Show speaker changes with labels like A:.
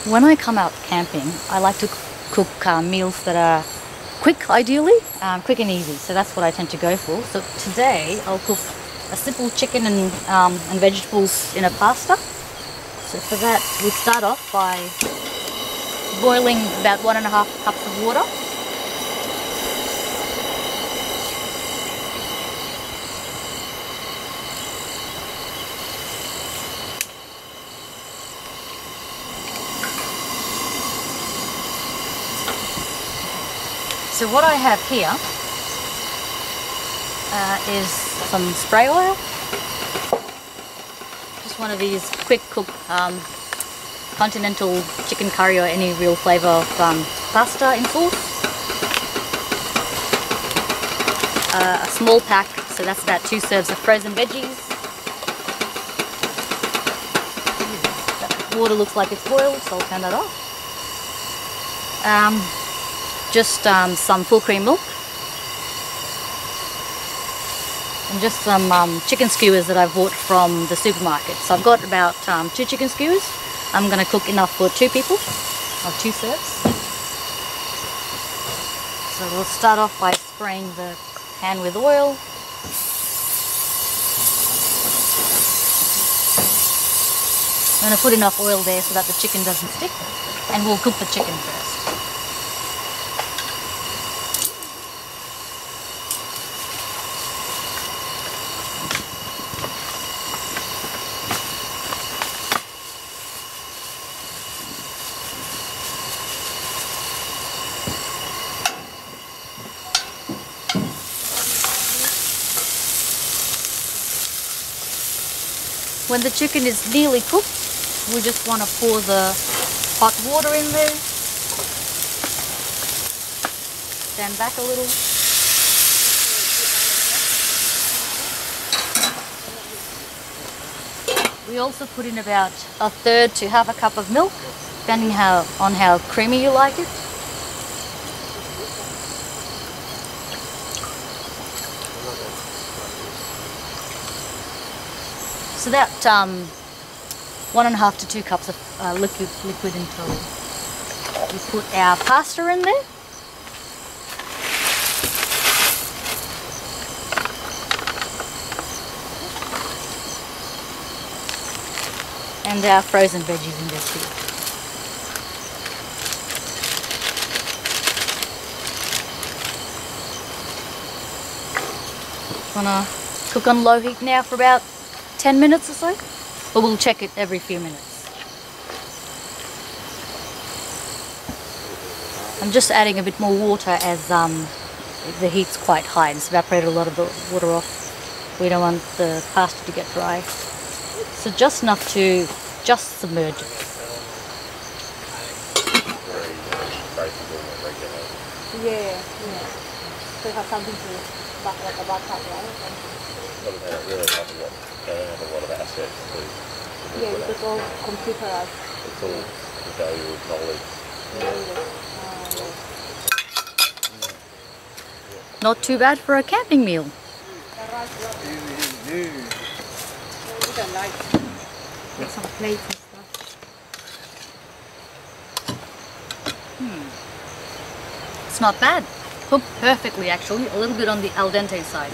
A: When I come out camping, I like to cook meals that are quick, ideally, quick and easy. So that's what I tend to go for. So today I'll cook a simple chicken and vegetables in a pasta. So for that, we start off by boiling about 1.5 cups of water. So what I have here is some spray oil. Just one of these quick cook continental chicken curry or any real flavour of pasta in sauce. A small pack, so that's about 2 serves of frozen veggies. The water looks like it's boiled, so I'll turn that off. Just some full cream milk. And just some chicken skewers that I bought from the supermarket. So I've got about 2 chicken skewers. I'm going to cook enough for 2 people, or 2 serves. So we'll start off by spraying the pan with oil. I'm going to put enough oil there so that the chicken doesn't stick, and we'll cook the chicken first. When the chicken is nearly cooked, we just want to pour the hot water in there. Stand back a little. We also put in about 1/3 to 1/2 cup of milk, depending on how creamy you like it. So that 1.5 to 2 cups of liquid until we put our pasta in there. And our frozen veggies in there too. Gonna cook on low heat now for about 10 minutes or so, but we'll check it every few minutes. I'm just adding a bit more water as the heat's quite high and it's evaporated a lot of the water off. We don't want the pasta to get dry. So just enough to just submerge it.
B: Yeah. So have something to like a bathtub, right?
C: Really have a lot of assets to
B: yeah, it's all computerized.
C: It's all the value of knowledge.
A: Not too bad for a camping meal.
B: Get some plates and stuff.
A: It's not bad. Cooked perfectly actually, a little bit on the al dente side.